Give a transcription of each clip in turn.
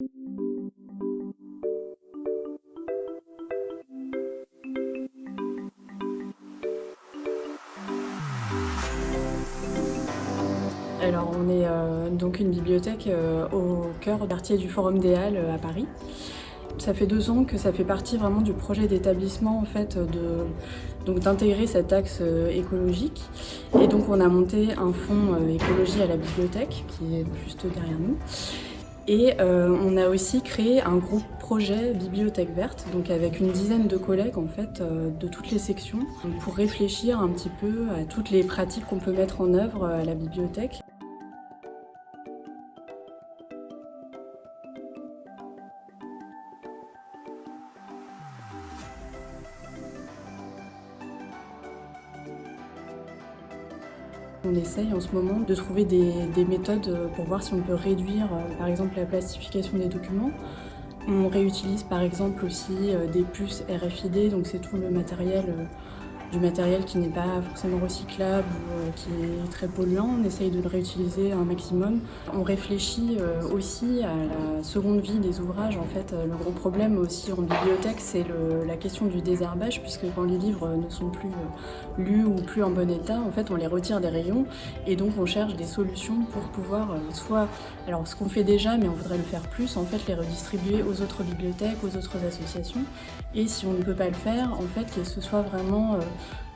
Alors on est donc une bibliothèque au cœur du quartier du Forum des Halles à Paris. Ça fait 2 ans que ça fait partie vraiment du projet d'établissement en fait, d'intégrer cet axe écologique. Et donc on a monté un fonds écologie à la bibliothèque qui est juste derrière nous. Et on a aussi créé un groupe projet Bibliothèque Verte, donc avec une dizaine de collègues en fait, de toutes les sections, pour réfléchir un petit peu à toutes les pratiques qu'on peut mettre en œuvre à la bibliothèque. On essaye en ce moment de trouver des méthodes pour voir si on peut réduire par exemple la plastification des documents. On réutilise par exemple aussi des puces RFID, donc c'est tout le matériel, du matériel qui n'est pas forcément recyclable ou qui est très polluant. On essaye de le réutiliser un maximum. On réfléchit aussi à la seconde vie des ouvrages. En fait, le gros problème aussi en bibliothèque, c'est la question du désherbage, puisque quand les livres ne sont plus lus ou plus en bon état, en fait, on les retire des rayons et donc on cherche des solutions pour pouvoir soit, alors ce qu'on fait déjà, mais on voudrait le faire plus, en fait, les redistribuer aux autres bibliothèques, aux autres associations. Et si on ne peut pas le faire, en fait, que ce soit vraiment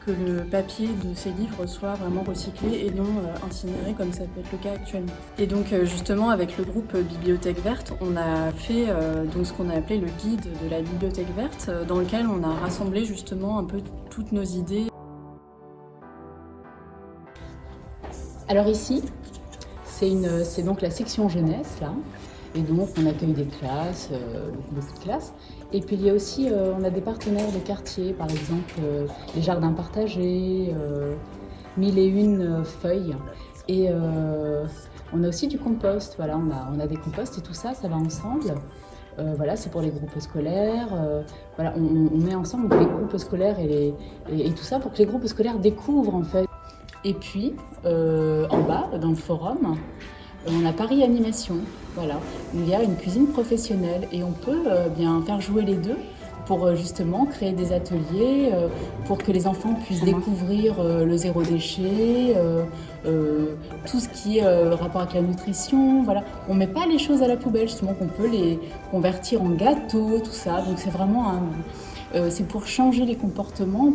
que le papier de ces livres soit vraiment recyclé et non incinéré comme ça peut être le cas actuellement. Et donc justement avec le groupe Bibliothèque Verte, on a fait donc ce qu'on a appelé le guide de la Bibliothèque Verte, dans lequel on a rassemblé justement un peu toutes nos idées. Alors ici, c'est donc la section jeunesse là, et donc on accueille des classes, beaucoup de classes. Et puis il y a aussi, on a des partenaires de quartier, par exemple les jardins partagés, 1001 feuilles. Et on a aussi du compost, voilà, on a des composts et tout ça, ça va ensemble. Voilà, c'est pour les groupes scolaires. Voilà, on met ensemble les groupes scolaires et tout ça pour que les groupes scolaires découvrent en fait. Et puis, en bas, dans le forum, on a Paris Animation, voilà, où il y a une cuisine professionnelle et on peut bien faire jouer les deux pour justement créer des ateliers, pour que les enfants puissent découvrir le zéro déchet, tout ce qui est rapport avec la nutrition, voilà. On met pas les choses à la poubelle, justement, qu'on peut les convertir en gâteaux, tout ça, donc c'est vraiment c'est pour changer les comportements,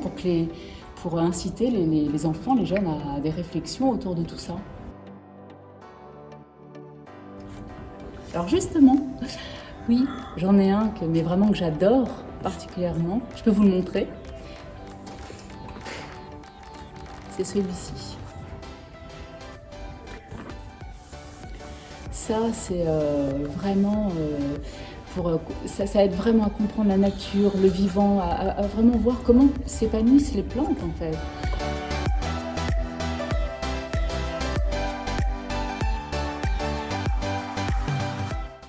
pour inciter les enfants, les jeunes à des réflexions autour de tout ça. Alors justement, oui, j'en ai un mais vraiment que j'adore particulièrement. Je peux vous le montrer. C'est celui-ci. Ça, c'est vraiment ça aide vraiment à comprendre la nature, le vivant, à vraiment voir comment s'épanouissent les plantes en fait.